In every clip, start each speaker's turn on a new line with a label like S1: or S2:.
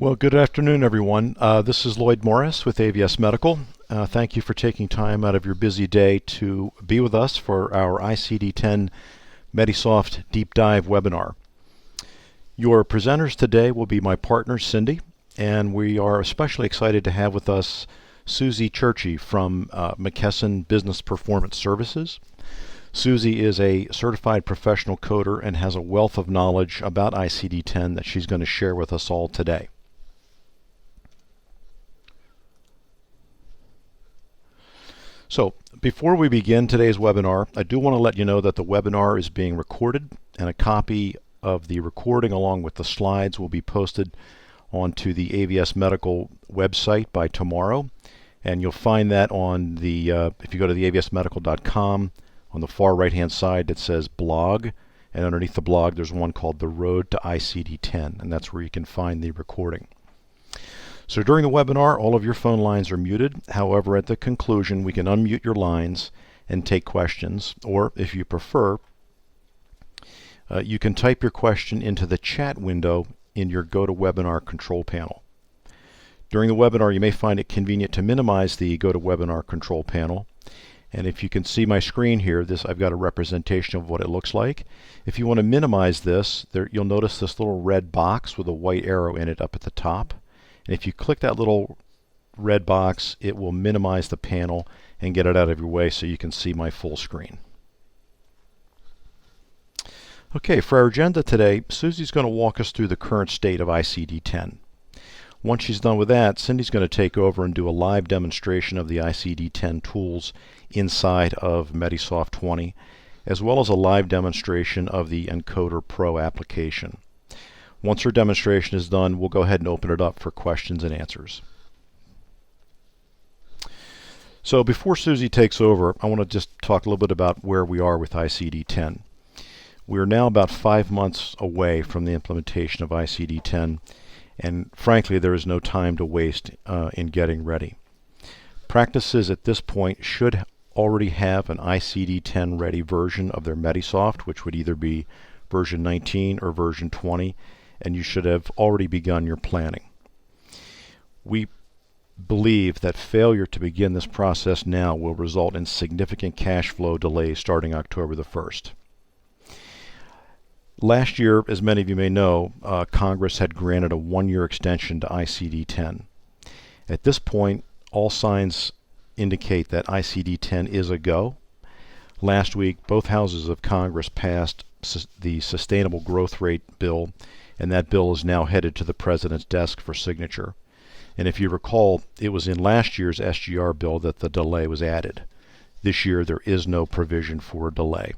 S1: Well, good afternoon, everyone. This is Lloyd Morris with AVS Medical. Thank you for taking time out of your busy day to be with us for our ICD10 Medisoft Deep Dive webinar. Your presenters today will be my partner, Cindy, and we are especially excited to have with us Susie Churchy from McKesson Business Performance Services. Susie is a certified professional coder and has a wealth of knowledge about ICD10 that she's going to share with us all today. So before we begin today's webinar, I do want to let you know that the webinar is being recorded, and a copy of the recording along with the slides will be posted onto the AVS Medical website by tomorrow. And you'll find that on the, if you go to the avsmedical.com, on the far right-hand side it says blog, and underneath the blog there's one called The Road to ICD10, and that's where you can find the recording. So during the webinar, all of your phone lines are muted. However, at the conclusion, we can unmute your lines and take questions. Or if you prefer, you can type your question into the chat window in your GoToWebinar control panel. During the webinar, you may find it convenient to minimize the GoToWebinar control panel. And if you can see my screen here, I've got a representation of what it looks like. If you want to minimize this, you'll notice this little red box with a white arrow in it up at the top. And if you click that little red box, it will minimize the panel and get it out of your way so you can see my full screen. Okay, for our agenda today, Susie's going to walk us through the current state of ICD-10. Once she's done with that, Cindy's going to take over and do a live demonstration of the ICD-10 tools inside of Medisoft 20, as well as a live demonstration of the Encoder Pro application. Once her demonstration is done, we'll go ahead and open it up for questions and answers. So before Susie takes over, I want to just talk a little bit about where we are with ICD-10. We are now about 5 months away from the implementation of ICD-10, and frankly, there is no time to waste in getting ready. Practices at this point should already have an ICD-10 ready version of their Medisoft, which would either be version 19 or version 20, and you should have already begun your planning. We believe that failure to begin this process now will result in significant cash flow delays starting October the 1st. Last year, as many of you may know, Congress had granted a 1-year extension to ICD-10. At this point, all signs indicate that ICD-10 is a go. Last week, both houses of Congress passed the Sustainable Growth Rate bill, and that bill is now headed to the President's desk for signature. And if you recall, it was in last year's SGR bill that the delay was added. This year, there is no provision for a delay.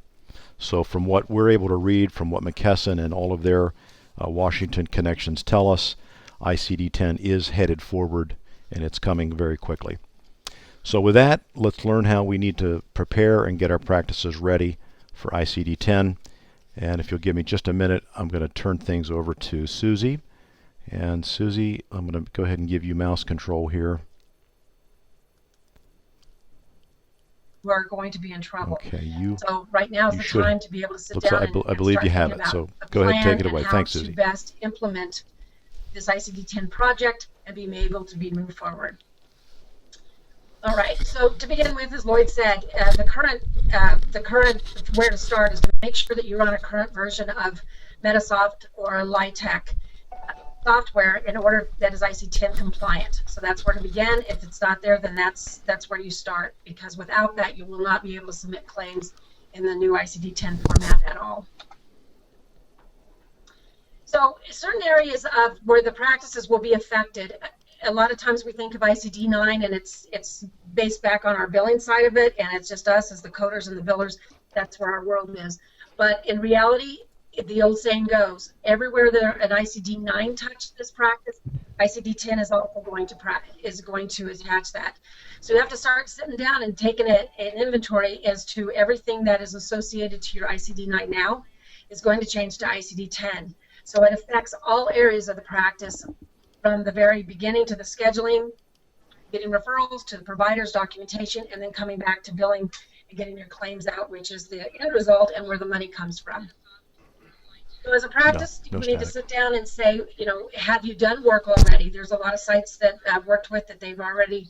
S1: So from what we're able to read, from what McKesson and all of their Washington connections tell us, ICD-10 is headed forward, and it's coming very quickly. So with that, let's learn how we need to prepare and get our practices ready for ICD-10. And if you'll give me just a minute, I'm going to turn things over to Susie. And Susie, I'm going to go ahead and give you mouse control here.
S2: We're going to be in trouble.
S1: Okay,
S2: so right now is the time to be able to sit down and
S1: I believe
S2: start
S1: you have
S2: thinking
S1: it. So
S2: about
S1: go ahead and take it away.
S2: how
S1: Thanks,
S2: to
S1: Susie.
S2: best implement this ICD-10 project and be able to move forward. All right. So to begin with, as Lloyd said, the current where to start is to make sure that you're on a current version of Medisoft or a LITEC software in order that is ICD-10 compliant. So that's where to begin. If it's not there, then that's where you start, because without that, you will not be able to submit claims in the new ICD-10 format at all. So certain areas of where the practices will be affected. A lot of times we think of ICD-9 and it's based back on our billing side of it, and it's just us as the coders and the billers. That's where our world is. But in reality, the old saying goes, everywhere there an ICD-9 touched this practice, ICD-10 is also going to attach that. So you have to start sitting down and taking an inventory as to everything that is associated to your ICD-9 now is going to change to ICD-10. So it affects all areas of the practice, from the very beginning to the scheduling, getting referrals to the providers, documentation, and then coming back to billing and getting your claims out, which is the end result and where the money comes from. So as a
S1: No,
S2: practice,
S1: no
S2: we need to
S1: static.
S2: sit down and say, have you done work already? There's a lot of sites that I've worked with that they've already.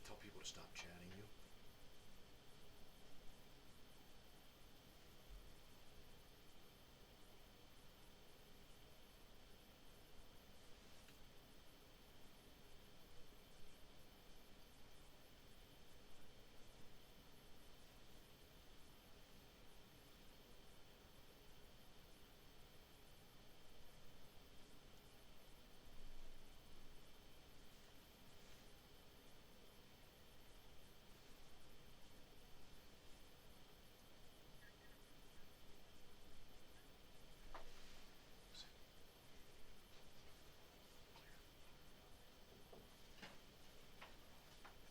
S1: Tell people to stop chatting you.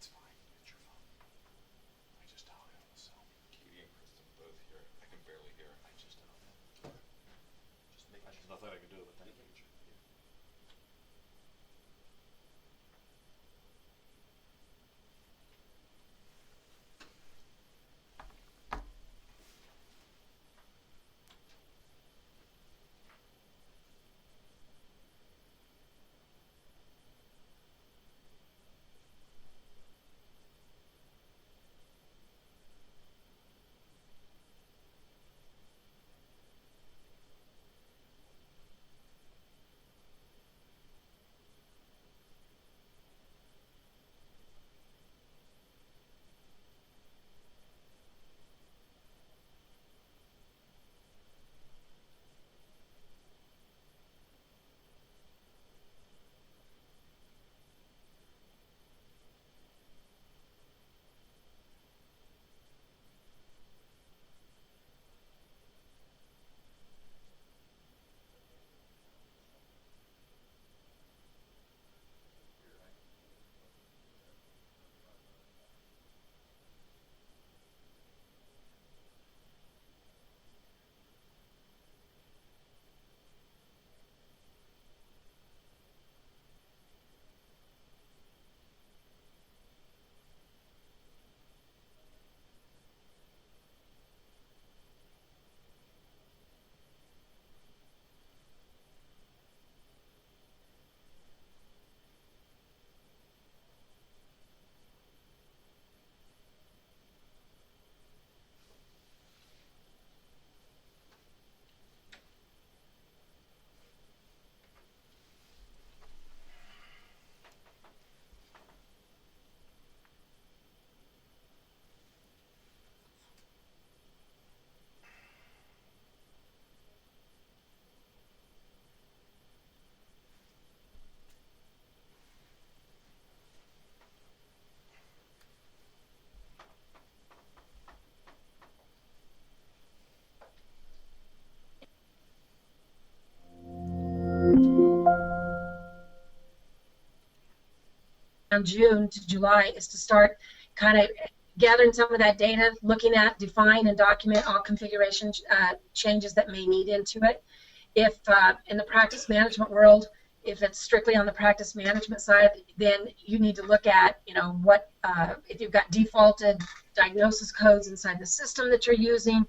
S1: It's fine. It's your phone. I just dialed it on the cell.
S3: Katie and Kristen both hear it. I can barely hear it.
S1: I just dialed it. Just make. There's nothing I can do, but thank you.
S2: June to July is to start kind of gathering some of that data, looking at, define, and document all configuration changes that may need into it. If in the practice management world, if it's strictly on the practice management side, then you need to look at, what if you've got defaulted diagnosis codes inside the system that you're using,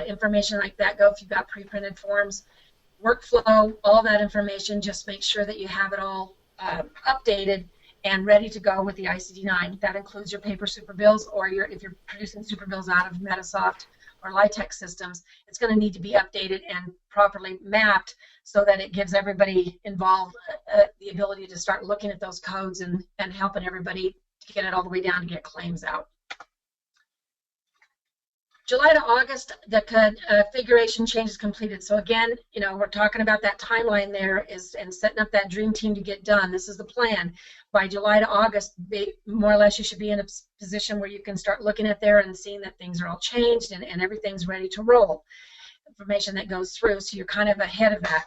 S2: information like that. Go if you've got pre-printed forms, workflow, all that information. Just make sure that you have it all updated and ready to go with the ICD-9. That includes your paper super bills, or if you're producing super bills out of Metasoft or LITEX systems, it's going to need to be updated and properly mapped so that it gives everybody involved the ability to start looking at those codes and helping everybody to get it all the way down to get claims out. July to August, the configuration change is completed. So again, we're talking about that timeline there and setting up that dream team to get done. This is the plan. By July to August, more or less, you should be in a position where you can start looking at there and seeing that things are all changed and everything's ready to roll. Information that goes through, so you're kind of ahead of that.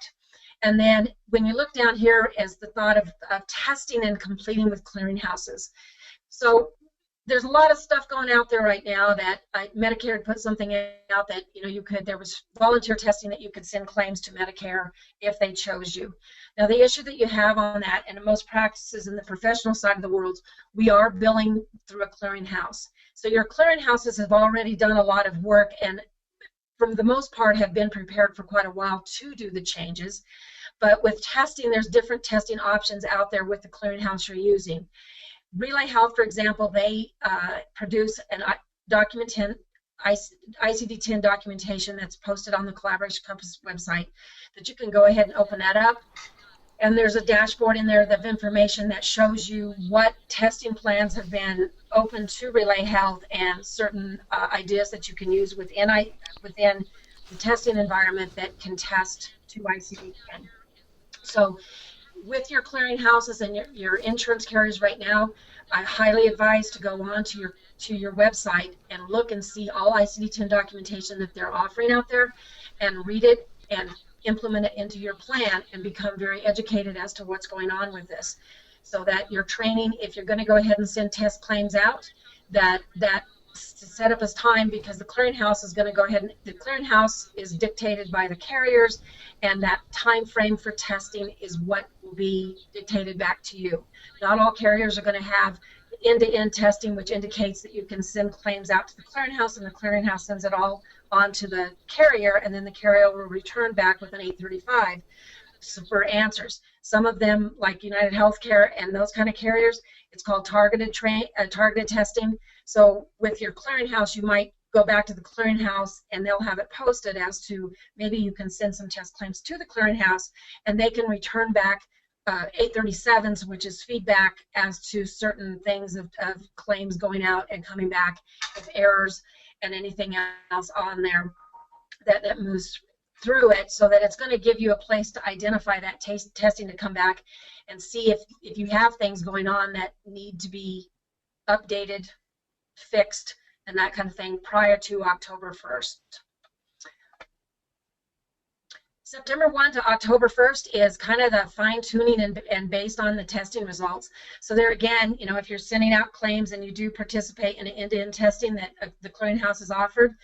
S2: And then when you look down here is the thought of testing and completing with clearinghouses. So there's a lot of stuff going out there right now that Medicare had put something out that there was volunteer testing that you could send claims to Medicare if they chose you. Now the issue that you have on that, and in most practices in the professional side of the world, we are billing through a clearinghouse. So your clearinghouses have already done a lot of work and for the most part have been prepared for quite a while to do the changes. But with testing, there's different testing options out there with the clearinghouse you're using. Relay Health, for example, they produce an ICD-10 documentation that's posted on the Collaboration Compass website that you can go ahead and open that up. And there's a dashboard in there of information that shows you what testing plans have been open to Relay Health and certain ideas that you can use within the testing environment that can test to ICD-10. So with your clearinghouses and your insurance carriers right now, I highly advise to go on to your website and look and see all ICD-10 documentation that they're offering out there and read it and implement it into your plan and become very educated as to what's going on with this, so that your training, if you're going to go ahead and send test claims out, that to set up as time, because the clearinghouse is going to go ahead and the clearinghouse is dictated by the carriers, and that time frame for testing is what will be dictated back to you. Not all carriers are going to have end-to-end testing, which indicates that you can send claims out to the clearinghouse, and the clearinghouse sends it all on to the carrier, and then the carrier will return back with an 835 for answers. Some of them, like United Healthcare and those kind of carriers, it's called targeted testing. So with your clearinghouse, you might go back to the clearinghouse and they'll have it posted as to maybe you can send some test claims to the clearinghouse and they can return back 837s, which is feedback as to certain things of claims going out and coming back with errors and anything else on there that moves through it, so that it's going to give you a place to identify that testing to come back and see if you have things going on that need to be updated, fixed, and that kind of thing prior to October 1st. September 1 to October 1st is kind of the fine-tuning and based on the testing results. So there again, if you're sending out claims and you do participate in an end-to-end testing that the clearinghouse has offered,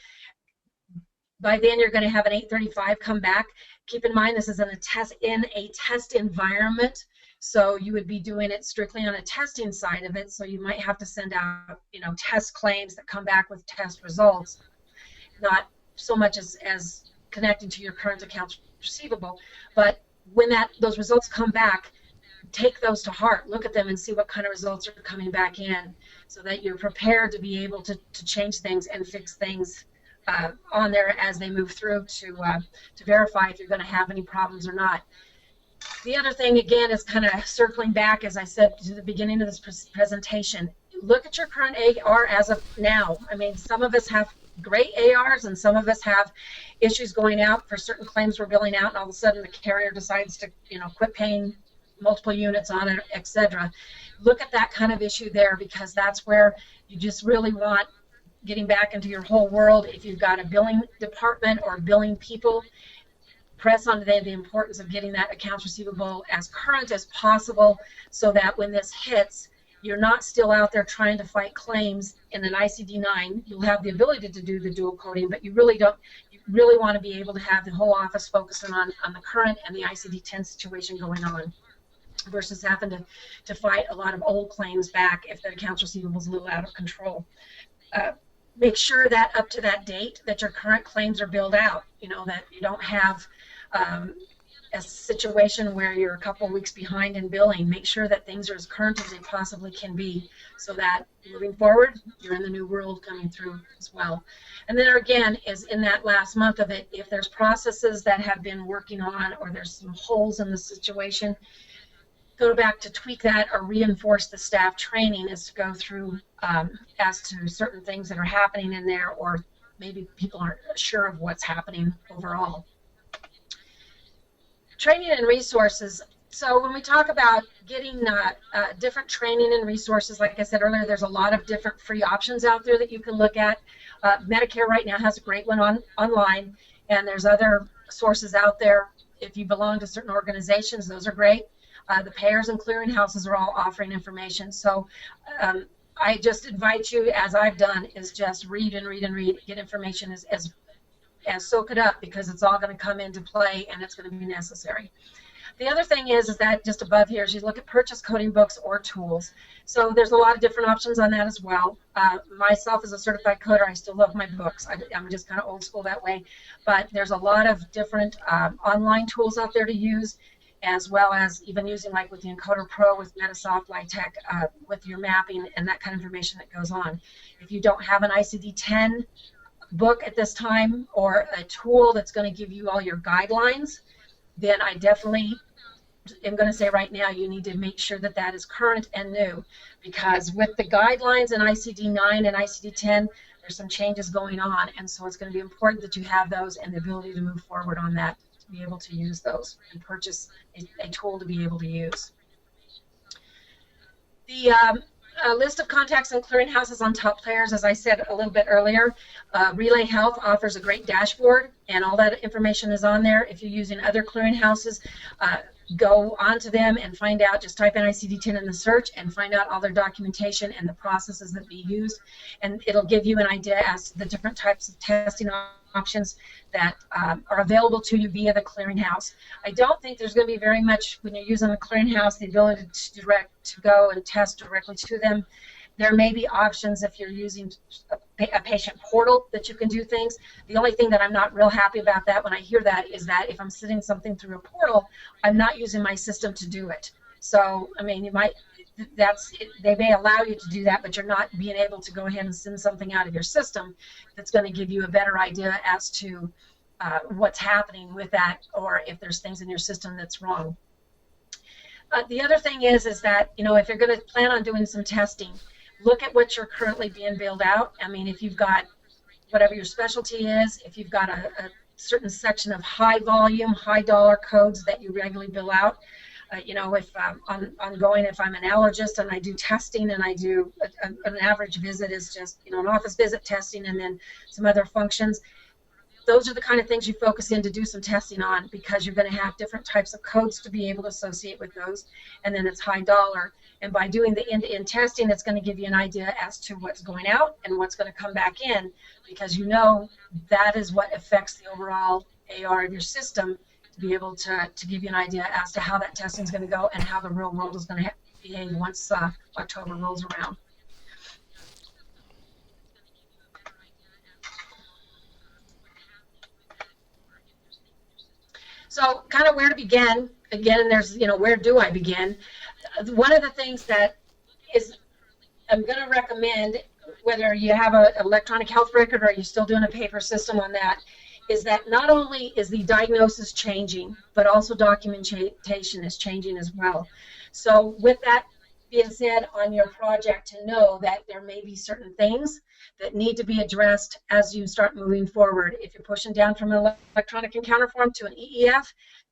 S2: by then you're going to have an 835 come back. Keep in mind this is in a test environment, so you would be doing it strictly on a testing side of it, so you might have to send out test claims that come back with test results, not so much as connecting to your current accounts receivable. But when those results come back, take those to heart, look at them and see what kind of results are coming back in, so that you're prepared to be able to change things and fix things on there as they move through to verify if you're going to have any problems or not. The other thing, again, is kind of circling back, as I said to the beginning of this presentation. Look at your current AR as of now. I mean, some of us have great ARs and some of us have issues going out for certain claims we're billing out, and all of a sudden the carrier decides to quit paying multiple units on it, etc. Look at that kind of issue there, because that's where you just really want getting back into your whole world. If you've got a billing department or billing people, press on the importance of getting that accounts receivable as current as possible, so that when this hits, you're not still out there trying to fight claims in an ICD-9. You'll have the ability to do the dual coding, but you really don't. You really want to be able to have the whole office focusing on the current and the ICD-10 situation going on, versus having to fight a lot of old claims back if the accounts receivable is a little out of control. Make sure that up to that date that your current claims are billed out, that you don't have a situation where you're a couple of weeks behind in billing, make sure that things are as current as they possibly can be, so that moving forward, you're in the new world coming through as well. And then again, is in that last month of it, if there's processes that have been working on, or there's some holes in the situation, go back to tweak that or reinforce the staff training as to go through as to certain things that are happening in there, or maybe people aren't sure of what's happening overall. Training and resources. So when we talk about getting different training and resources, like I said earlier, there's a lot of different free options out there that you can look at. Medicare right now has a great one online, and there's other sources out there. If you belong to certain organizations, those are great. The payers and clearinghouses are all offering information. So I just invite you, as I've done, is just read and read and read, get information as soak it up, because it's all going to come into play and it's going to be necessary. The other thing is that just above here is you look at purchase coding books or tools. So there's a lot of different options on that as well. Myself as a certified coder, I still love my books. I'm just kind of old school that way. But there's a lot of different online tools out there to use, as well as even using like with the Encoder Pro, with Metasoft, LITEC, with your mapping and that kind of information that goes on. If you don't have an ICD10 book at this time, or a tool that's going to give you all your guidelines, then I definitely am going to say right now you need to make sure that that is current and new, because with the guidelines in ICD-9 and ICD-10, there's some changes going on, and so it's going to be important that you have those and the ability to move forward on that, to be able to use those and purchase a tool to be able to use. The list of contacts and clearinghouses on top players, as I said a little bit earlier. Relay Health offers a great dashboard, and all that information is on there. If you're using other clearinghouses, go onto them and find out, just type in ICD-10 in the search and find out all their documentation and the processes that we use, and it'll give you an idea as to the different types of testing options that are available to you via the clearinghouse. I don't think there's going to be very much, when you're using the clearinghouse, the ability to go and test directly to them. There may be options if you're using a patient portal that you can do things. The only thing that I'm not real happy about that when I hear that is that if I'm sending something through a portal, I'm not using my system to do it. So, I mean, you might, they may allow you to do that, but you're not being able to go ahead and send something out of your system that's going to give you a better idea as to what's happening with that, or if there's things in your system that's wrong. The other thing is that, you know, if you're going to plan on doing some testing, look at what you're currently being billed out. I mean, if you've got whatever your specialty is, if you've got a certain section of high volume, high dollar codes that you regularly bill out, you know, if ongoing, if I'm an allergist and I do testing and I do an average visit is just, you know, an office visit testing and then some other functions, those are the kind of things you focus in to do some testing on, because you're going to have different types of codes to be able to associate with those, and then it's high dollar. And by doing the end-to-end testing, it's going to give you an idea as to what's going out and what's going to come back in, because you know that is what affects the overall AR of your system, to be able to give you an idea as to how that testing is going to go and how the real world is going to behave once October rolls around. So kind of where to begin. Again, there's, you know, where do I begin? One of the things that is, I'm going to recommend, whether you have an electronic health record or you're still doing a paper system on that, is that not only is the diagnosis changing, but also documentation is changing as well. So with that being said, on your project, to know that there may be certain things that need to be addressed as you start moving forward. If you're pushing down from an electronic encounter form to an EEF,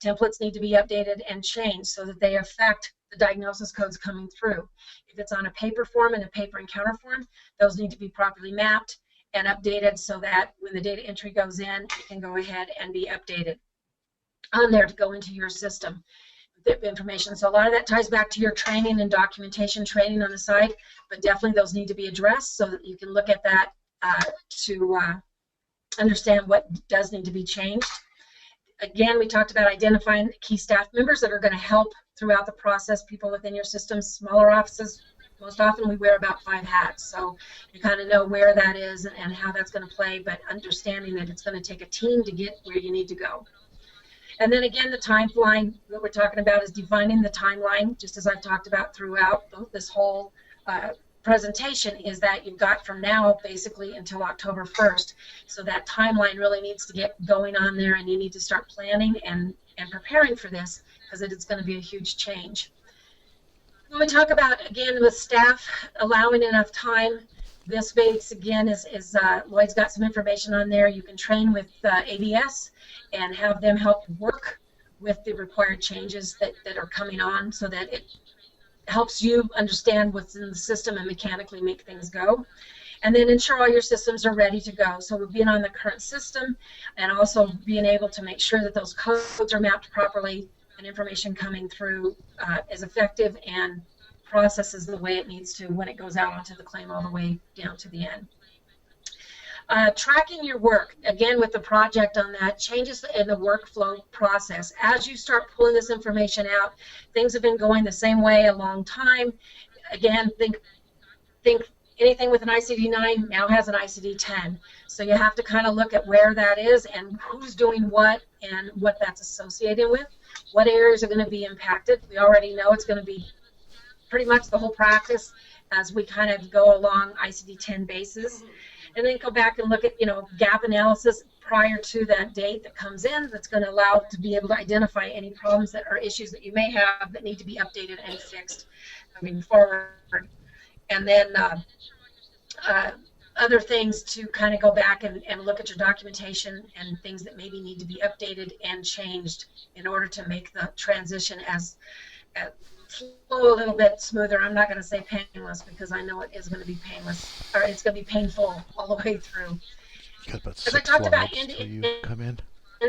S2: templates need to be updated and changed so that they affect the diagnosis codes coming through. If it's on a paper form and a paper encounter form, those need to be properly mapped and updated so that when the data entry goes in, it can go ahead and be updated on there to go into your system. Information. So a lot of that ties back to your training and documentation training on the side, but definitely those need to be addressed so that you can look at that to understand what does need to be changed. Again, we talked about identifying key staff members that are going to help throughout the process, people within your system. Smaller offices, most often we wear about 5 hats, so you kind of know where that is and how that's going to play, but understanding that it's going to take a team to get where you need to go. And then again, the timeline, what we're talking about is defining the timeline, just as I've talked about throughout this whole presentation, is that you've got from now basically until October 1st. So that timeline really needs to get going on there, and you need to start planning and preparing for this, because it is going to be a huge change. When we talk about, again, with staff allowing enough time, this base, again, is Lloyd's got some information on there. You can train with ABS and have them help work with the required changes that are coming on, so that it helps you understand what's in the system and mechanically make things go. And then ensure all your systems are ready to go. So we're being on the current system, and also being able to make sure that those codes are mapped properly and information coming through is effective and processes the way it needs to when it goes out onto the claim all the way down to the end. Tracking your work, again, with the project on that, changes in the workflow process. As you start pulling this information out, things have been going the same way a long time. Again, think anything with an ICD-9 now has an ICD-10. So you have to kind of look at where that is and who's doing what and what that's associated with. What areas are going to be impacted. We already know it's going to be pretty much the whole practice as we kind of go along ICD-10 basis. And then go back and look at, gap analysis prior to that date that comes in, that's going to allow to be able to identify any problems that are issues that you may have that need to be updated and fixed moving forward. And then other things to kind of go back and look at your documentation and things that maybe need to be updated and changed in order to make the transition as flow a little bit smoother. I'm not going to say painless, because I know it is going to be painless, or it's going to be painful all the way through. As I talked about end-to-end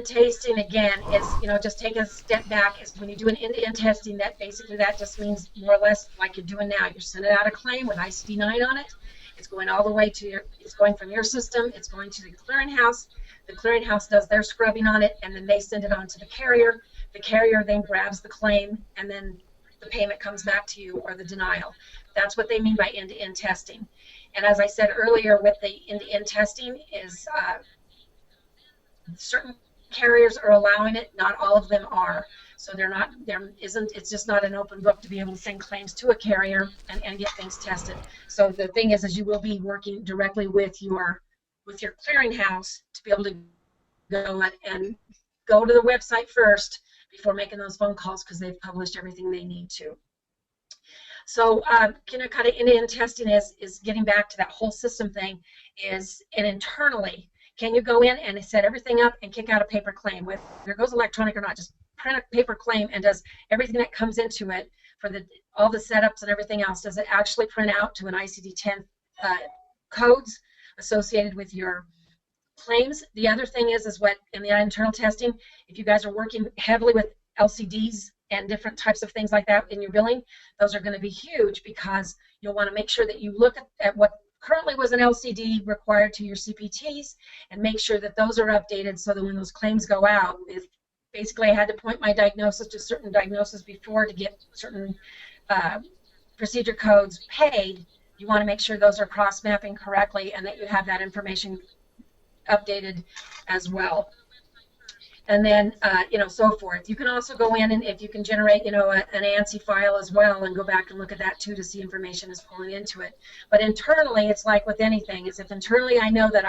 S2: testing, again, is, just take a step back. Is when you do an end-to-end testing, that basically that just means more or less like you're doing now. You're sending out a claim with ICD-9 on it. It's going all the way to it's going from your system. It's going to the clearinghouse. The clearinghouse does their scrubbing on it, and then they send it on to the carrier. The carrier then grabs the claim, and then the payment comes back to you, or the denial. That's what they mean by end-to-end testing. And as I said earlier, with the end-to-end testing is certain carriers are allowing it, not all of them are. So it's just not an open book to be able to send claims to a carrier and get things tested. So the thing is you will be working directly with your clearinghouse to be able to go to the website first before making those phone calls, because they've published everything they need to. So kind of end-to-end testing is getting back to that whole system thing, and internally, can you go in and set everything up and kick out a paper claim, whether it goes electronic or not? Just print a paper claim and does everything that comes into it for all the setups and everything else. Does it actually print out to an ICD-10 codes associated with your claims? The other thing is what in the internal testing, if you guys are working heavily with LCDs and different types of things like that in your billing, those are going to be huge, because you'll want to make sure that you look at what currently was an LCD required to your CPTs and make sure that those are updated, so that when those claims go out, if basically I had to point my diagnosis to certain diagnoses before to get certain procedure codes paid, you want to make sure those are cross-mapping correctly and that you have that information updated as well. And then, so forth. You can also go in, and if you can generate, an ANSI file as well, and go back and look at that too to see information is pulling into it. But internally, it's like with anything. It's if internally I know that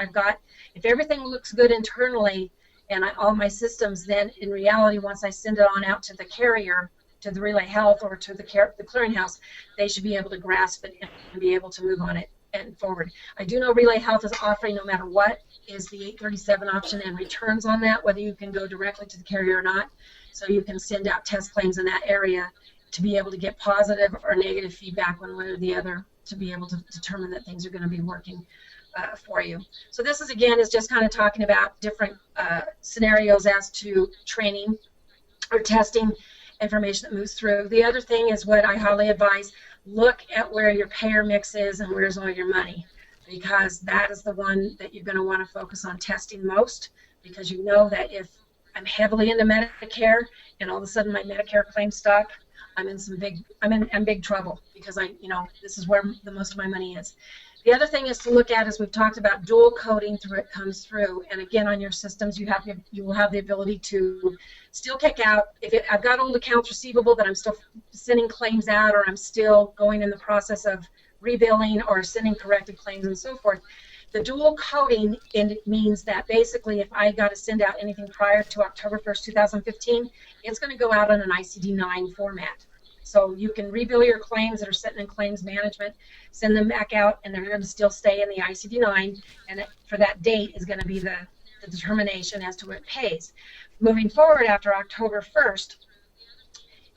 S2: if everything looks good internally and all my systems, then in reality, once I send it on out to the carrier, to the Relay Health or to the clearinghouse, they should be able to grasp it and be able to move on it and forward. I do know Relay Health is offering, no matter what, is the 837 option and returns on that, whether you can go directly to the carrier or not. So you can send out test claims in that area to be able to get positive or negative feedback one way or the other, to be able to determine that things are going to be working for you. So this is just kind of talking about different scenarios as to training or testing information that moves through. The other thing is what I highly advise: look at where your payer mix is and where's all your money, because that is the one that you're going to want to focus on testing most, because you know that if I'm heavily into Medicare and all of a sudden my Medicare claims stop, I'm in big trouble, because this is where the most of my money is. The other thing is to look at, as we've talked about, dual coding through it comes through. And again, on your systems, you will have the ability to still kick out. I've got old accounts receivable that I'm still sending claims out, or I'm still going in the process of rebilling or sending corrected claims and so forth. The dual coding means that basically if I got to send out anything prior to October 1st, 2015, it's going to go out on an ICD-9 format. So you can rebill your claims that are sitting in claims management, send them back out, and they're going to still stay in the ICD-9, and for that date is going to be the determination as to what it pays. Moving forward after October 1st,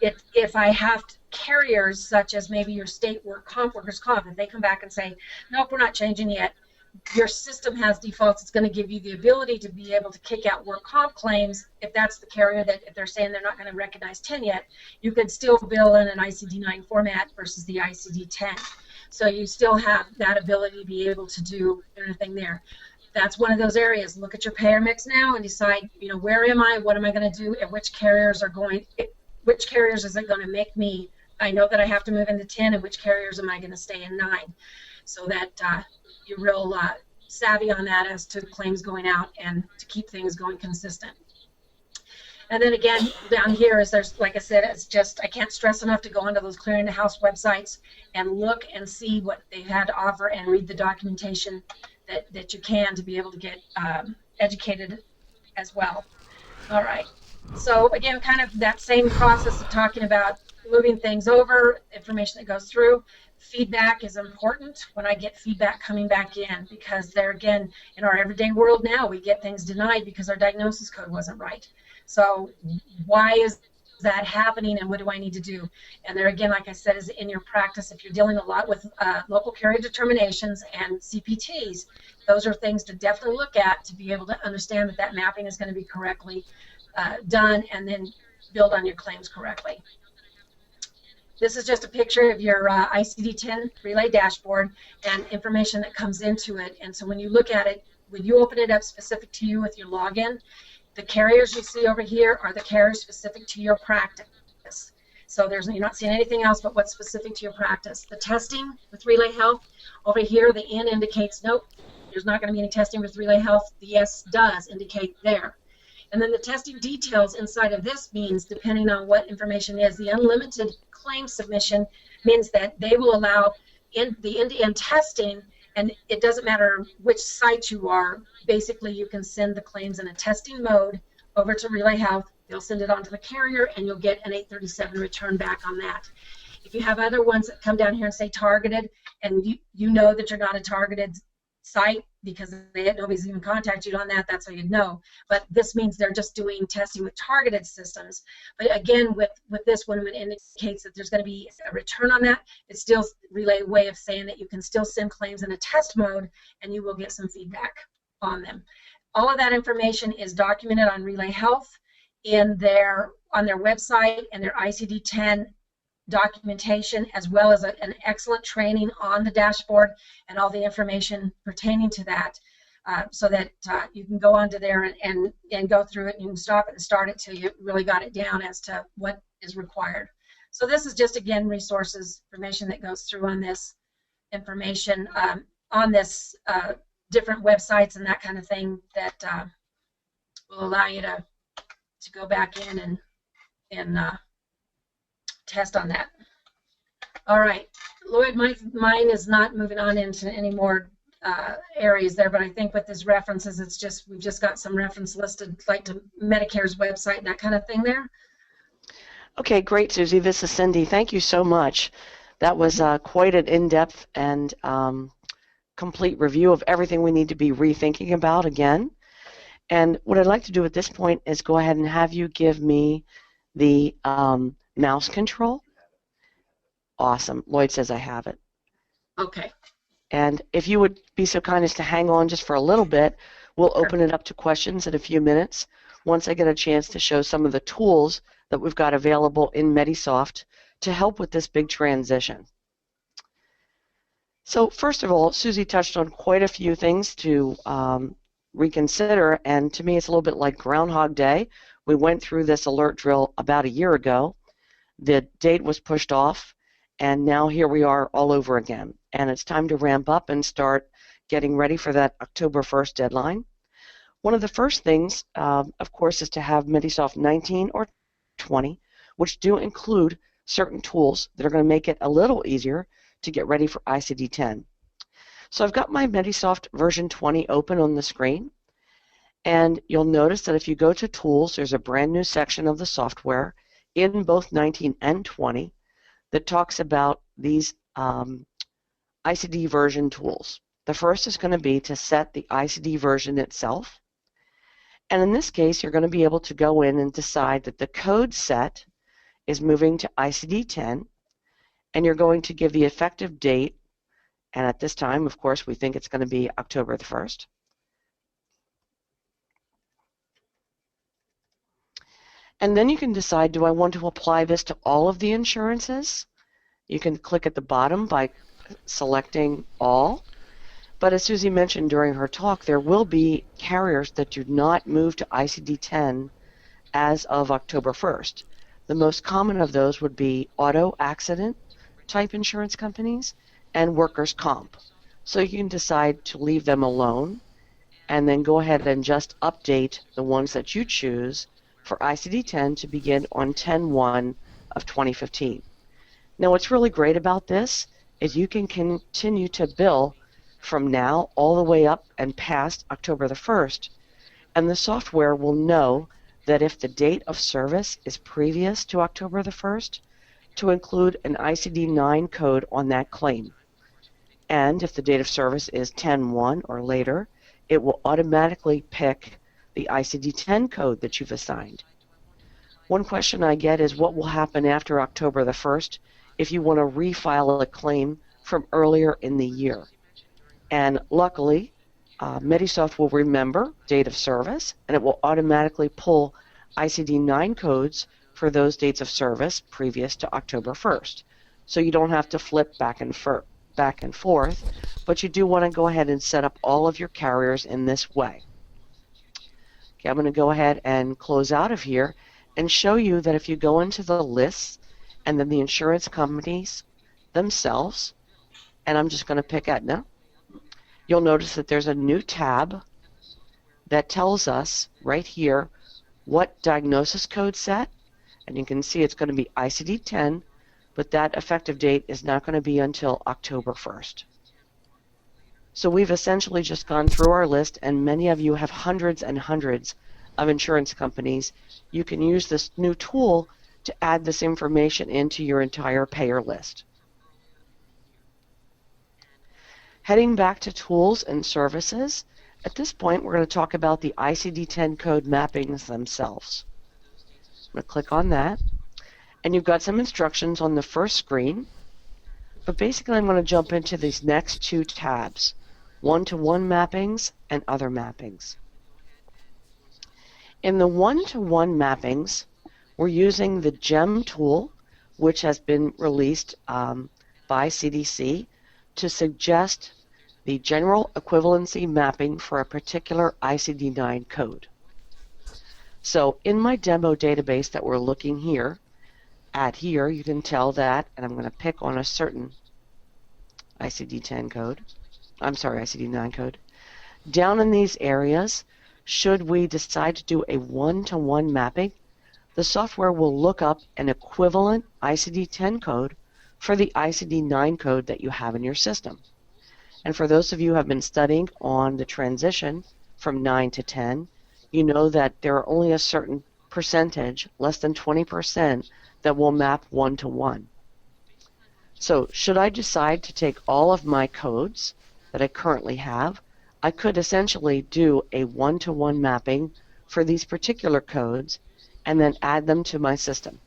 S2: if I have carriers such as maybe your state workers' comp, if they come back and say, nope, we're not changing yet, your system has defaults, it's going to give you the ability to be able to kick out work comp claims. If that's the carrier that, if they're saying they're not going to recognize 10 yet, you could still bill in an ICD-9 format versus the ICD-10. So you still have that ability to be able to do anything there. That's one of those areas. Look at your payer mix now and decide, you know, where am I, what am I going to do, and which carriers is it going to make me, I know that I have to move into 10, and which carriers am I going to stay in 9, so that you're real savvy on that as to claims going out and to keep things going consistent. And then again, down here is there's, like I said, it's just, I can't stress enough to go onto those clearinghouse websites and look and see what they had to offer and read the documentation that you can to be able to get educated as well. All right. So again, kind of that same process of talking about moving things over, information that goes through. Feedback is important when I get feedback coming back in, because there again, in our everyday world now, we get things denied because our diagnosis code wasn't right. So why is that happening, and what do I need to do? And there again, like I said, is in your practice, if you're dealing a lot with local carrier determinations and CPTs, those are things to definitely look at to be able to understand that that mapping is going to be correctly done, and then build on your claims correctly. This is just a picture of your ICD-10 relay dashboard and information that comes into it. And so when you look at it, when you open it up specific to you with your login, the carriers you see over here are the carriers specific to your practice. So you're not seeing anything else but what's specific to your practice. The testing with Relay Health, over here the N indicates nope, there's not going to be any testing with Relay Health. The S does indicate there. And then the testing details inside of this means, depending on what information is, the unlimited claim submission means that they will allow the end-to-end testing, and it doesn't matter which site you are. Basically, you can send the claims in a testing mode over to Relay Health. They'll send it on to the carrier, and you'll get an 837 return back on that. If you have other ones that come down here and say targeted, and you know that you're not a targeted site because nobody's even contacted you on that, that's how you'd know. But this means they're just doing testing with targeted systems. But again, with this one, it indicates that there's going to be a return on that. It's still Relay way of saying that you can still send claims in a test mode, and you will get some feedback on them. All of that information is documented on Relay Health on their website and their ICD-10 documentation, as well as an excellent training on the dashboard and all the information pertaining to that, so that you can go onto there and go through it, and you can stop it and start it till you really got it down as to what is required. So this is just, again, resources, information that goes through on this information, on this different websites and that kind of thing that will allow you to go back in and test on that. All right, Lloyd, mine is not moving on into any more areas there, but I think with these references, we've just got some reference listed, like to Medicare's website and that kind of thing there.
S4: Okay, great, Susie. This is Cindy. Thank you so much. That was quite an in-depth and complete review of everything we need to be rethinking about again. And what I'd like to do at this point is go ahead and have you give me the mouse control. Awesome. Lloyd says I have it.
S2: Okay.
S4: And if you would be so kind as to hang on just for a little bit, we'll open it up to questions in a few minutes once I get a chance to show some of the tools that we've got available in Medisoft to help with this big transition. So first of all, Susie touched on quite a few things to reconsider, and to me it's a little bit like Groundhog Day. We went through this alert drill about a year ago. The date was pushed off, And now here we are all over again. And it's time to ramp up and start getting ready for that October 1st deadline. One of the first things, of course, is to have Metisoft 19 or 20, which do include certain tools that are going to make it a little easier to get ready for ICD-10. So I've got my Metisoft version 20 open on the screen, and you'll notice that if you go to Tools, there's a brand new section of the software in both 19 and 20 that talks about these ICD version tools. The first is going to be to set the ICD version itself. And in this case, you're going to be able to go in and decide that the code set is moving to ICD-10, and you're going to give the effective date. And at this time, of course, we think it's going to be October the 1st. And then you can decide, do I want to apply this to all of the insurances? You can click at the bottom by selecting all. But as Susie mentioned during her talk, there will be carriers that do not move to ICD-10 as of October 1st. The most common of those would be auto accident type insurance companies and workers' comp. So you can decide to leave them alone and then go ahead and just update the ones that you choose for ICD-10 to begin on 10/1 of 2015. Now what's really great about this is you can continue to bill from now all the way up and past October the 1st, and the software will know that if the date of service is previous to October the 1st, to include an ICD-9 code on that claim. And if the date of service is 10/1 or later, it will automatically pick the ICD-10 code that you've assigned. One question I get is what will happen after October the 1st if you want to refile a claim from earlier in the year. And luckily, Metisoft will remember date of service, and it will automatically pull ICD-9 codes for those dates of service previous to October 1st. So you don't have to flip back and forth, but you do want to go ahead and set up all of your carriers in this way. Okay, I'm going to go ahead and close out of here and show you that if you go into the lists and then the insurance companies themselves, and I'm just going to pick Aetna, you'll notice that there's a new tab that tells us right here what diagnosis code set, and you can see it's going to be ICD-10, but that effective date is not going to be until October 1st. So we've essentially just gone through our list, and many of you have hundreds and hundreds of insurance companies. You can use this new tool to add this information into your entire payer list. Heading back to tools and services, at this point we're going to talk about the ICD-10 code mappings themselves. I'm going to click on that, and you've got some instructions on the first screen, but basically I'm going to jump into these next two tabs, one-to-one mappings and other mappings. In the one-to-one mappings, we're using the GEM tool, which has been released by CDC to suggest the general equivalency mapping for a particular ICD-9 code. So in my demo database that we're looking at here, you can tell that, and I'm going to pick on a certain ICD-10 code, ICD-9 code. Down in these areas, should we decide to do a one-to-one mapping, the software will look up an equivalent ICD-10 code for the ICD-9 code that you have in your system. And for those of you who have been studying on the transition from 9 to 10, you know that there are only a certain percentage, less than 20%, that will map one-to-one. So should I decide to take all of my codes that I currently have, I could essentially do a one-to-one mapping for these particular codes and then add them to my system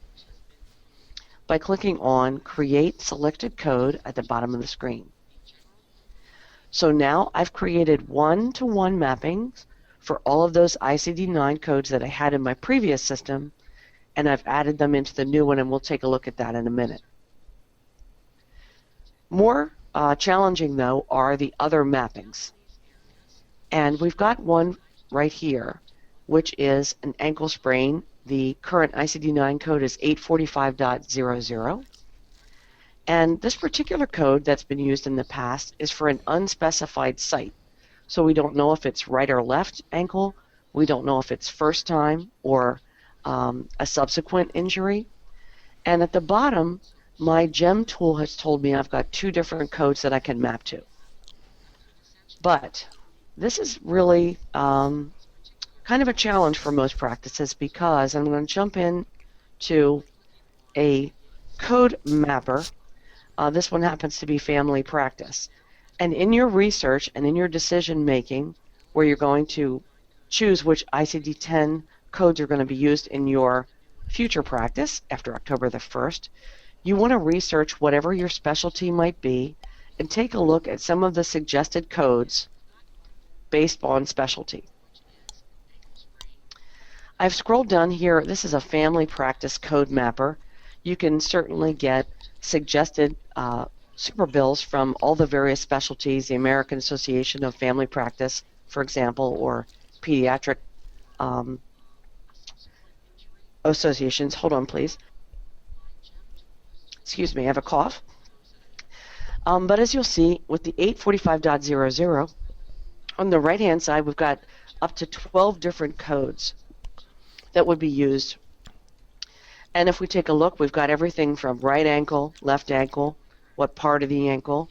S4: by clicking on Create Selected Code at the bottom of the screen. So now I've created one-to-one mappings for all of those ICD-9 codes that I had in my previous system, and I've added them into the new one, and we'll take a look at that in a minute. More challenging, though, are the other mappings. And we've got one right here, which is an ankle sprain. The current ICD-9 code is 845.00. And this particular code that's been used in the past is for an unspecified site. So we don't know if it's right or left ankle. We don't know if it's first time or a subsequent injury. And at the bottom, my GEM tool has told me I've got 2 different codes that I can map to. But this is really kind of a challenge for most practices, because I'm going to jump in to a code mapper. This one happens to be family practice. And in your research and in your decision making, where you're going to choose which ICD-10 codes are going to be used in your future practice after October the 1st, you want to research whatever your specialty might be and take a look at some of the suggested codes based on specialty. I've scrolled down here. This is a family practice code mapper. You can certainly get suggested super bills from all the various specialties, the American Association of Family Practice, for example, or pediatric associations. Hold on, please. Excuse me, I have a cough. But as you'll see, with the 845.00, on the right-hand side, we've got up to 12 different codes that would be used. And if we take a look, we've got everything from right ankle, left ankle, what part of the ankle,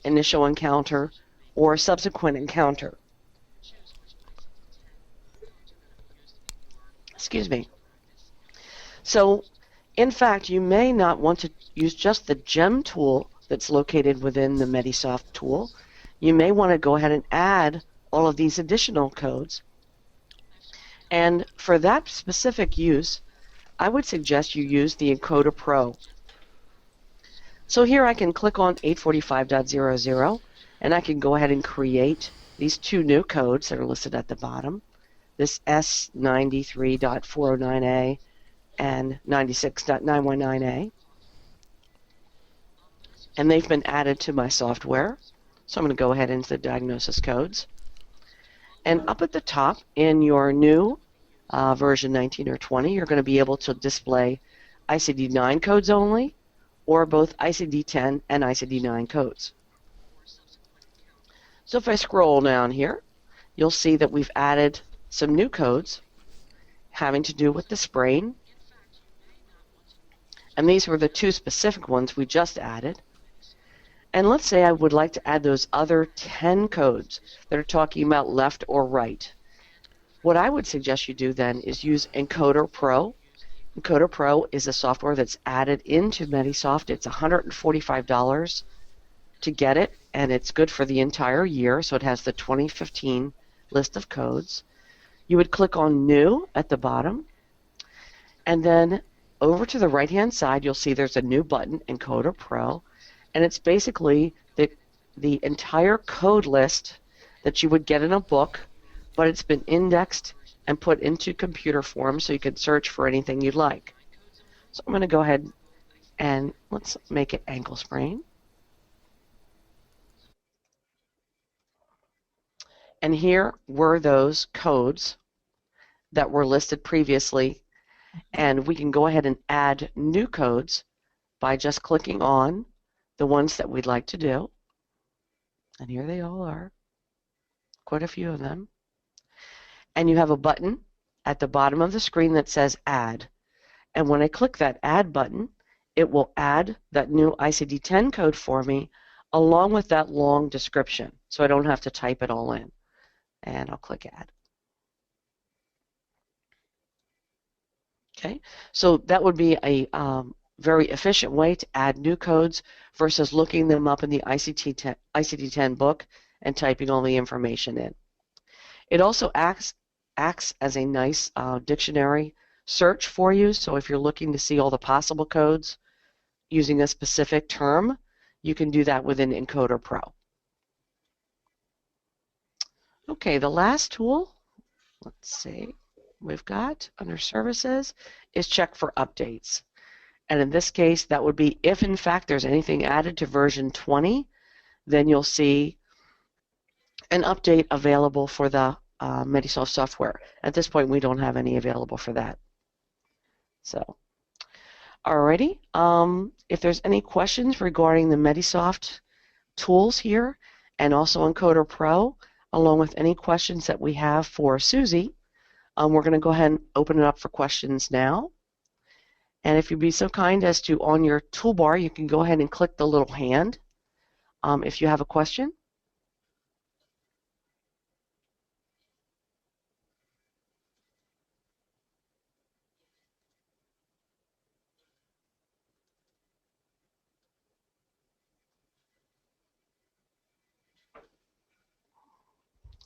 S4: initial encounter, or subsequent encounter. Excuse me. So, in fact, you may not want to use just the GEM tool that's located within the Medisoft tool. You may want to go ahead and add all of these additional codes. And for that specific use, I would suggest you use the Encoder Pro. So here I can click on 845.00, and I can go ahead and create these 2 new codes that are listed at the bottom, this S93.409A and 96.919A. And they've been added to my software. So I'm going to go ahead into the diagnosis codes. And up at the top in your new version 19 or 20, you're going to be able to display ICD-9 codes only, or both ICD-10 and ICD-9 codes. So if I scroll down here, you'll see that we've added some new codes having to do with the sprain. And these were the 2 specific ones we just added. And let's say I would like to add those other 10 codes that are talking about left or right. What I would suggest you do then is use Encoder Pro. Encoder Pro is a software that's added into Medisoft. It's $145 to get it, and it's good for the entire year, so it has the 2015 list of codes. You would click on New at the bottom, and then over to the right-hand side, you'll see there's a new button, Encoder Pro, and it's basically the entire code list that you would get in a book, but it's been indexed and put into computer form so you can search for anything you'd like. So I'm going to go ahead and let's make it ankle sprain. And here were those codes that were listed previously, and we can go ahead and add new codes by just clicking on the ones that we'd like to do. And here they all are, quite a few of them. And you have a button at the bottom of the screen that says Add. And when I click that Add button, it will add that new ICD-10 code for me along with that long description, so I don't have to type it all in. And I'll click Add. Okay, so that would be a very efficient way to add new codes versus looking them up in the ICD-10 book and typing all the information in. It also acts as a nice dictionary search for you, so if you're looking to see all the possible codes using a specific term, you can do that within Encoder Pro. Okay, the last tool, let's see, we've got under services is check for updates. And in this case, that would be if in fact there's anything added to version 20, then you'll see an update available for the Medisoft software. At this point, we don't have any available for that. So, Alrighty. If there's any questions regarding the Medisoft tools here and also Encoder Pro, along with any questions that we have for Susie, we're going to go ahead and open it up for questions now. And if you'd be so kind as to, on your toolbar, you can go ahead and click the little hand if you have a question.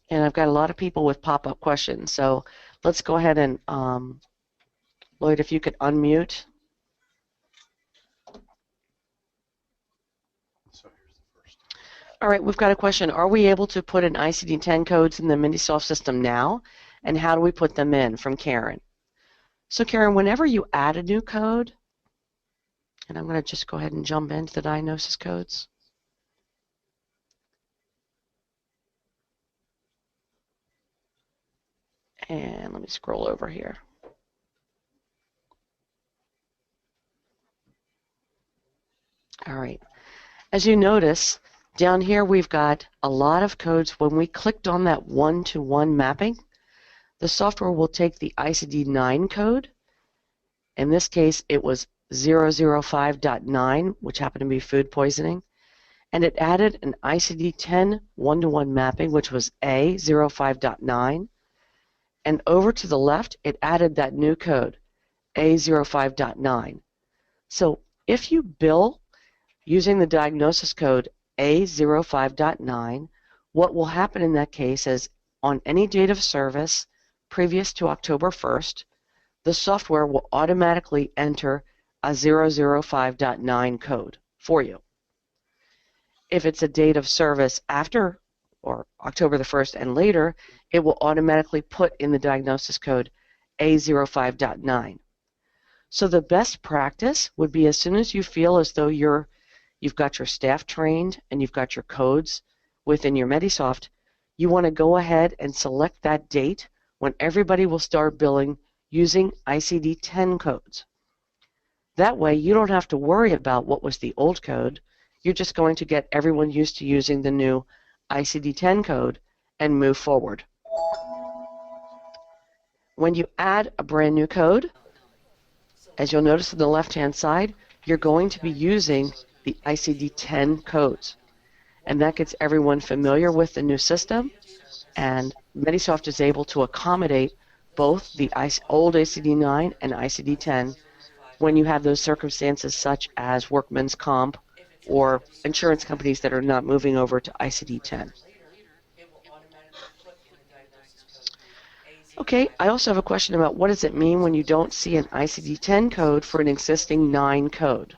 S4: And I've got a lot of people with pop-up questions, so let's go ahead and, Lloyd, if you could unmute.
S1: So here's the first.
S4: All right, we've got a question. Are we able to put in ICD-10 codes in the Minisoft system now? And how do we put them in? From Karen. So Karen, whenever you add a new code, and I'm going to just go ahead and jump into the diagnosis codes. And let me scroll over here. All right. As you notice, down here we've got a lot of codes. When we clicked on that one-to-one mapping, the software will take the ICD-9 code. In this case, it was 005.9, which happened to be food poisoning. And it added an ICD-10 one-to-one mapping, which was A05.9. And over to the left, it added that new code, A05.9. So if you bill using the diagnosis code A05.9, what will happen in that case is on any date of service previous to October 1st, the software will automatically enter a 005.9 code for you. If it's a date of service after or October the 1st and later, it will automatically put in the diagnosis code A05.9. So the best practice would be as soon as you feel as though you've got your staff trained and you've got your codes within your Medisoft, you want to go ahead and select that date when everybody will start billing using ICD-10 codes. That way you don't have to worry about what was the old code. You're just going to get everyone used to using the new ICD-10 code and move forward. When you add a brand new code, as you'll notice on the left-hand side, you're going to be using the ICD-10 codes. And that gets everyone familiar with the new system, and Medisoft is able to accommodate both the old ICD-9 and ICD-10 when you have those circumstances such as workman's comp or insurance companies that are not moving over to ICD-10. Okay, I also have a question about what does it mean when you don't see an ICD-10 code for an existing 9 code.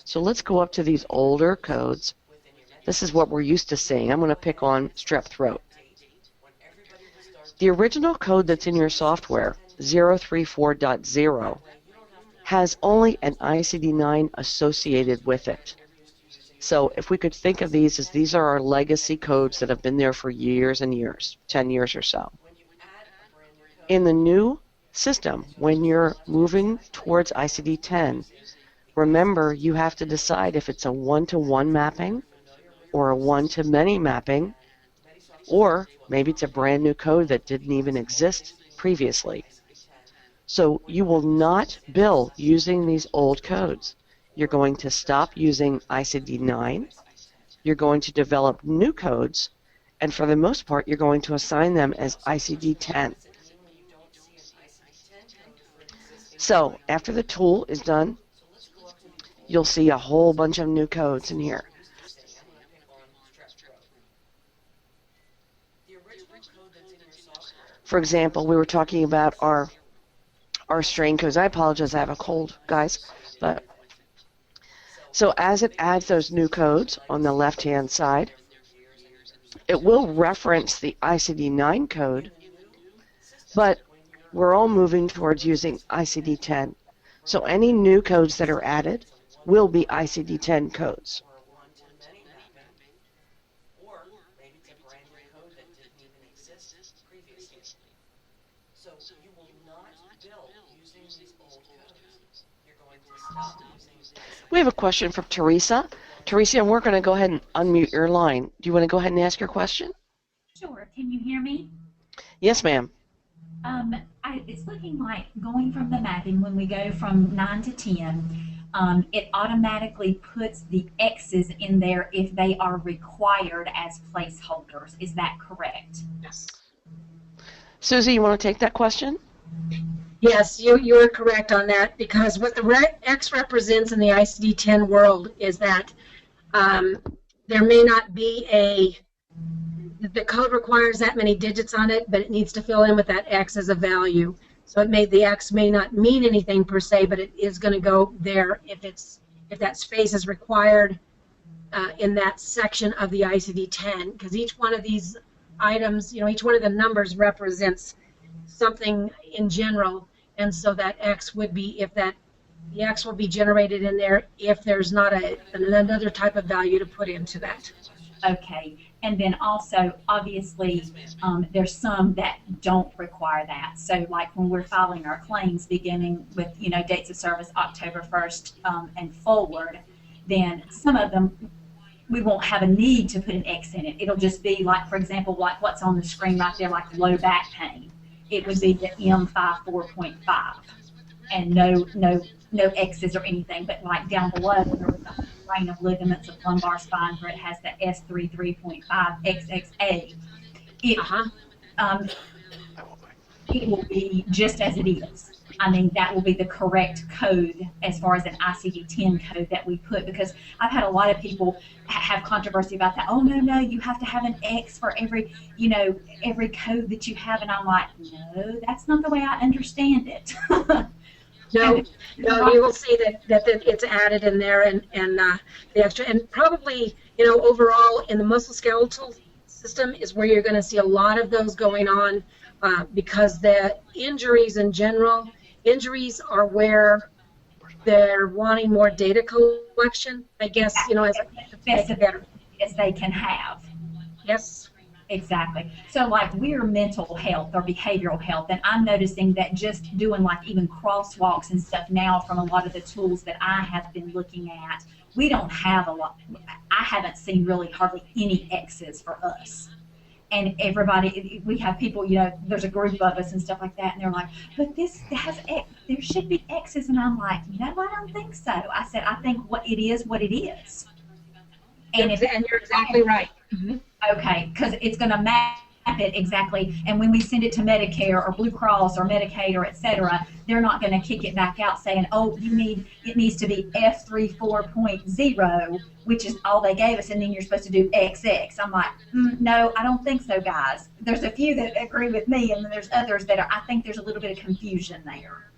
S4: So let's go up to these older codes. This is what we're used to seeing. I'm going to pick on strep throat. The original code that's in your software, 034.0, has only an ICD-9 associated with it. So if we could think of these as these are our legacy codes that have been there for years and years, 10 years or so. In the new system, when you're moving towards ICD-10, remember you have to decide if it's a one-to-one mapping or a one-to-many mapping, or maybe it's a brand new code that didn't even exist previously. So you will not bill using these old codes. You're going to stop using ICD-9. You're going to develop new codes, and for the most part, you're going to assign them as ICD-10. So after the tool is done, you'll see a whole bunch of new codes in here. For example, we were talking about our strain codes. I apologize, I have a cold, guys. But so as it adds those new codes on the left-hand side, it will reference the ICD-9 code, but we're all moving towards using ICD-10. So any new codes that are added will be ICD-10 codes. So you will not build using these old codes. You're going to stop using these. We have a question from Teresa. Teresa, we're going to go ahead and unmute your line. Do you want to go ahead and ask your question?
S5: Sure. Can you hear me?
S4: Yes, ma'am.
S5: It's looking like going from the mapping, when we go from 9 to 10, it automatically puts the X's in there if they are required as placeholders. Is that correct?
S2: Yes.
S4: Susie, you want to take that question?
S2: Yes, you are correct on that, because what the X represents in the ICD-10 world is that there may not be the code requires that many digits on it, but it needs to fill in with that X as a value. So the X may not mean anything per se, but it is going to go there if that space is required in that section of the ICD-10, because each one of these items, each one of the numbers represents something in general, and so that X would be the X will be generated in there if there's not another type of value to put into that.
S5: Okay. And then also, obviously, there's some that don't require that. So, like when we're filing our claims, beginning with dates of service October 1st and forward, then some of them we won't have a need to put an X in it. It'll just be like, for example, like what's on the screen right there, like low back pain. It would be the M54.5, and no X's or anything. But like down below, there was a line of ligaments of lumbar spine where it has the S33.5 XXA. It will be just as it is. I mean, that will be the correct code as far as an ICD-10 code that we put, because I've had a lot of people have controversy about that. Oh, no, you have to have an X for every code that you have. And I'm like, no, that's not the way I understand it.
S2: No, you will see that it's added in there, and the extra, and probably, overall in the musculoskeletal system is where you're going to see a lot of those going on, because the injuries in general, injuries are where they're wanting more data collection, I guess, as
S5: better as they can have.
S2: Yes.
S5: Exactly. So like we're mental health or behavioral health, and I'm noticing that just doing like even crosswalks and stuff now from a lot of the tools that I have been looking at, we don't have a lot. I haven't seen really hardly any X's for us. And everybody, we have people, there's a group of us and stuff like that, and they're like, but this has X, there should be X's, and I'm like, no, I don't think so. I said, I think what it is. And
S2: you're exactly right. Mm-hmm.
S5: Okay, because it's going to map it exactly, and when we send it to Medicare or Blue Cross or Medicaid or etc., they're not going to kick it back out saying, oh, it needs to be F34.0, which is all they gave us, and then you're supposed to do XX. I'm like, no, I don't think so, guys. There's a few that agree with me, and then there's others that I think there's a little bit of confusion there.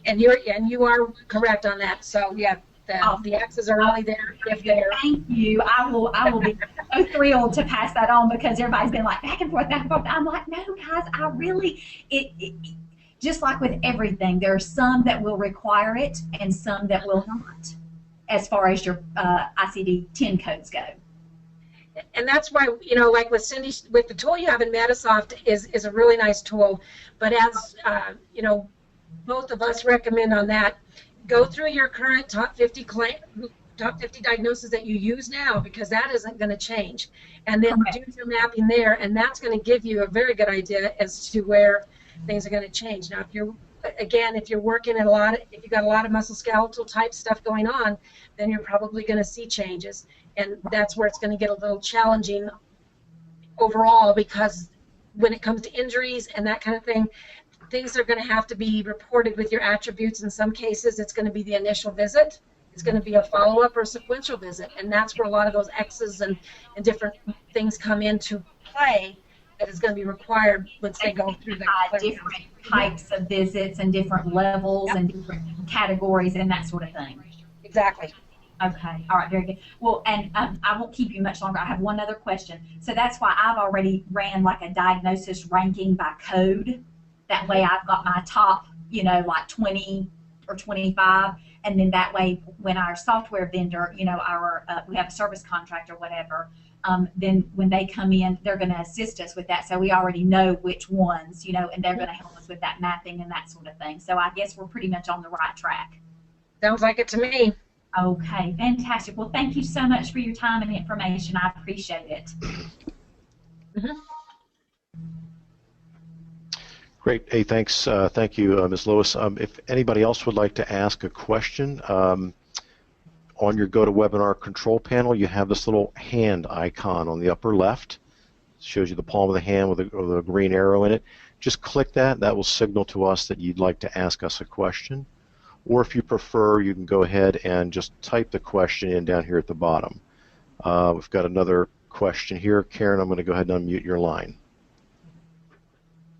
S2: And you are correct on that. So yeah. The X's are only there if they're.
S5: Thank you. I will be so thrilled to pass that on, because everybody's been like back and forth, back and forth. I'm like, no, guys, I really it just like with everything, there are some that will require it and some that will not, as far as your ICD-10 codes go.
S2: And that's why, like with Cindy, with the tool you have in Metasoft is a really nice tool. But as both of us recommend on that. Go through your current top 50 diagnoses that you use now, because that isn't going to change, and then do your mapping there, and that's going to give you a very good idea as to where things are going to change. Now, if you're working at if you've got a lot of musculoskeletal type stuff going on, then you're probably going to see changes, and that's where it's going to get a little challenging overall, because when it comes to injuries and that kind of thing, things are going to have to be reported with your attributes. In some cases, it's going to be the initial visit. It's going to be a follow-up or a sequential visit, and that's where a lot of those X's and different things come into play that is going to be required once they go through the
S5: different types of visits and different levels and different categories and that sort of thing.
S2: Exactly.
S5: Okay. All right. Very good. Well, and I won't keep you much longer. I have one other question. So that's why I've already ran like a diagnosis ranking by code. That way I've got my top, like 20 or 25, and then that way when our software vendor, we have a service contract or whatever, then when they come in, they're going to assist us with that. So we already know which ones, and they're going to help us with that mapping and that sort of thing. So I guess we're pretty much on the right track.
S2: Sounds like it to me.
S5: Okay, fantastic. Well, thank you so much for your time and information. I appreciate it.
S1: Great. Hey, thanks. Thank you, Ms. Lewis. If anybody else would like to ask a question, on your GoToWebinar control panel, you have this little hand icon on the upper left. It shows you the palm of the hand with a green arrow in it. Just click that. That will signal to us that you'd like to ask us a question. Or if you prefer, you can go ahead and just type the question in down here at the bottom. We've got another question here. Karen, I'm going to go ahead and unmute your line.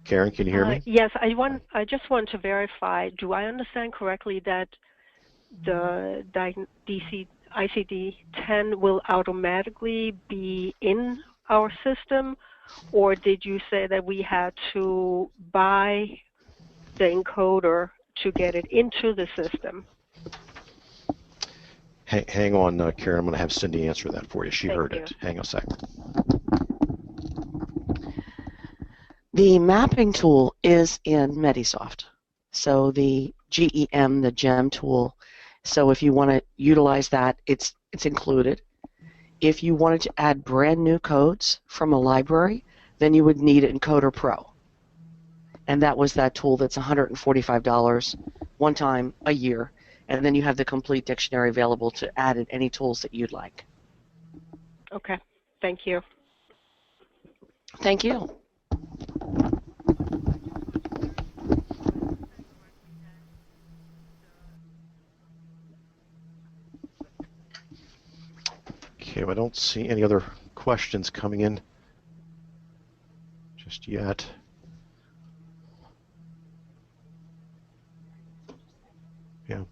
S1: Karen, can you hear me?
S6: Yes, I just want to verify, do I understand correctly that the ICD-10 will automatically be in our system, or did you say that we had to buy the encoder to get it into the system?
S1: Hang on, Karen. I'm going to have Cindy answer that for you. She heard it. Hang on a second.
S4: The mapping tool is in Medisoft. So the GEM, the GEM tool, so if you want to utilize that, it's included. If you wanted to add brand new codes from a library, then you would need Encoder Pro. And that was that tool that's $145 one time a year. And then you have the complete dictionary available to add in any tools that you'd like.
S6: Okay, thank you.
S4: Thank you.
S1: Okay, well, I don't see any other questions coming in just yet. Yeah.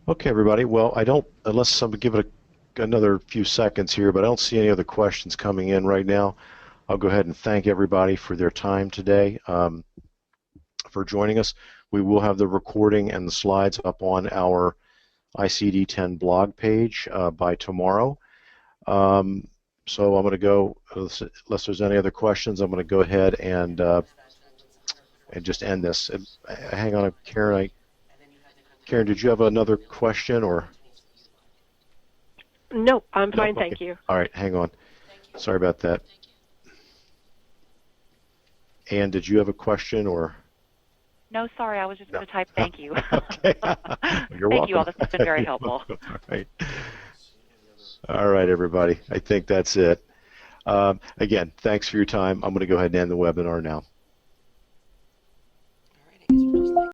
S1: Okay, everybody. Well, I don't, unless somebody give it another few seconds here, but I don't see any other questions coming in right now. I'll go ahead and thank everybody for their time today, for joining us. We will have the recording and the slides up on our ICD-10 blog page by tomorrow. So I'm going to go, unless there's any other questions, I'm going to go ahead and just end this. Hang on, Karen. Karen, did you have another question or?
S6: No, I'm fine,
S1: okay.
S6: Thank you.
S1: All right, hang on. Sorry about that. Ann, did you have a question or?
S7: No, sorry, I was just going to type thank you.
S1: Okay. You're welcome.
S7: Thank you all. This has been very helpful.
S1: All right. All right, everybody. I think that's it. Again, thanks for your time. I'm going to go ahead and end the webinar now.